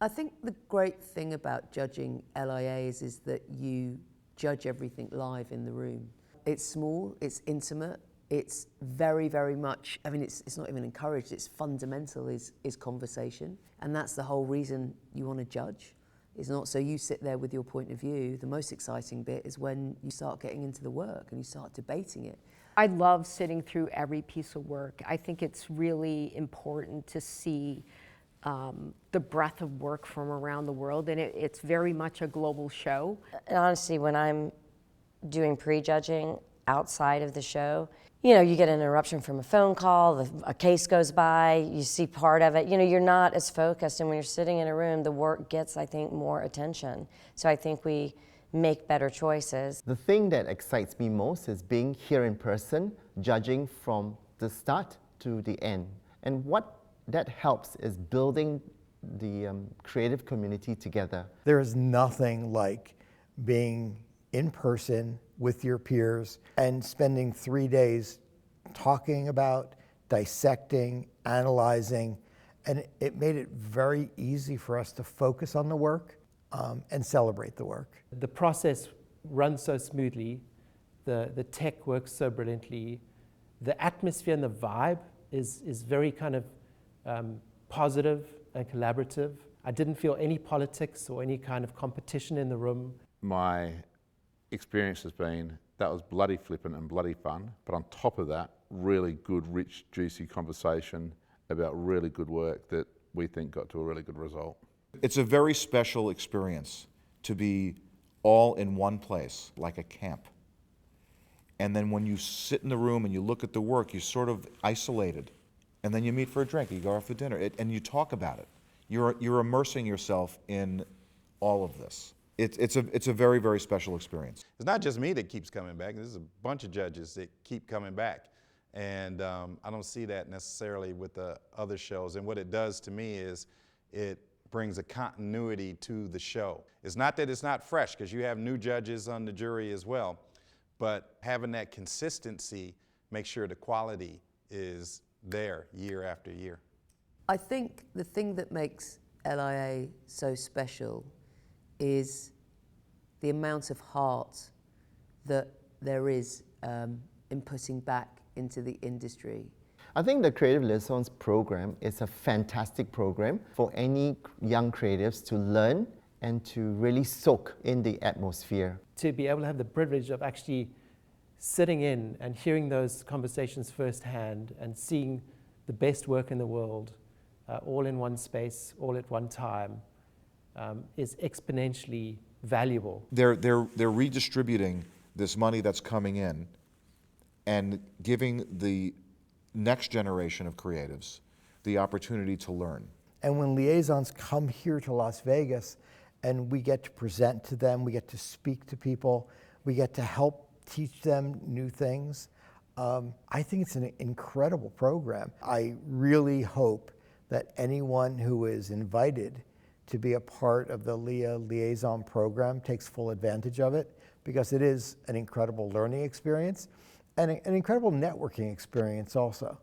I think the great thing about judging LIAs is that you judge everything live in the room. It's small, it's intimate, it's very, very much, I mean, it's not even encouraged, it's fundamental is conversation. And that's the whole reason you want to judge. It's not so you sit there with your point of view. The most exciting bit is when you start getting into the work and you start debating it. I love sitting through every piece of work. I think it's really important to see the breadth of work from around the world, and it's very much a global show. And honestly, when I'm doing pre-judging outside of the show, you know, you get an interruption from a phone call, a case goes by, you see part of it, you know, you're not as focused, and when you're sitting in a room, the work gets, I think, more attention. So I think we make better choices. The thing that excites me most is being here in person, judging from the start to the end. And what that helps is building the creative community together. There is nothing like being in person with your peers and spending 3 days talking about, dissecting, analyzing, and it made it very easy for us to focus on the work and celebrate the work. The process runs so smoothly, the tech works so brilliantly, the atmosphere and the vibe is very kind of positive and collaborative. I didn't feel any politics or any kind of competition in the room. My experience has been that was bloody flippant and bloody fun, but on top of that, really good, rich, juicy conversation about really good work that we think got to a really good result. It's a very special experience to be all in one place, like a camp. And then when you sit in the room and you look at the work, you're sort of isolated. And then you meet for a drink, you go out for dinner, and you talk about it. You're immersing yourself in all of this. It's a very, very special experience. It's not just me that keeps coming back. There's a bunch of judges that keep coming back. And I don't see that necessarily with the other shows. And what it does to me is it brings a continuity to the show. It's not that it's not fresh, because you have new judges on the jury as well, but having that consistency makes sure the quality is there year after year. I think the thing that makes LIA so special is the amount of heart that there is in putting back into the industry. I think the Creative LIAisons program is a fantastic program for any young creatives to learn and to really soak in the atmosphere. To be able to have the privilege of actually sitting in and hearing those conversations firsthand and seeing the best work in the world all in one space, all at one time, is exponentially valuable. They're redistributing this money that's coming in and giving the next generation of creatives the opportunity to learn. And when liaisons come here to Las Vegas and we get to present to them, we get to speak to people, we get to help teach them new things, I think it's an incredible program. I really hope that anyone who is invited to be a part of the LIA Liaison program takes full advantage of it, because it is an incredible learning experience and an incredible networking experience also.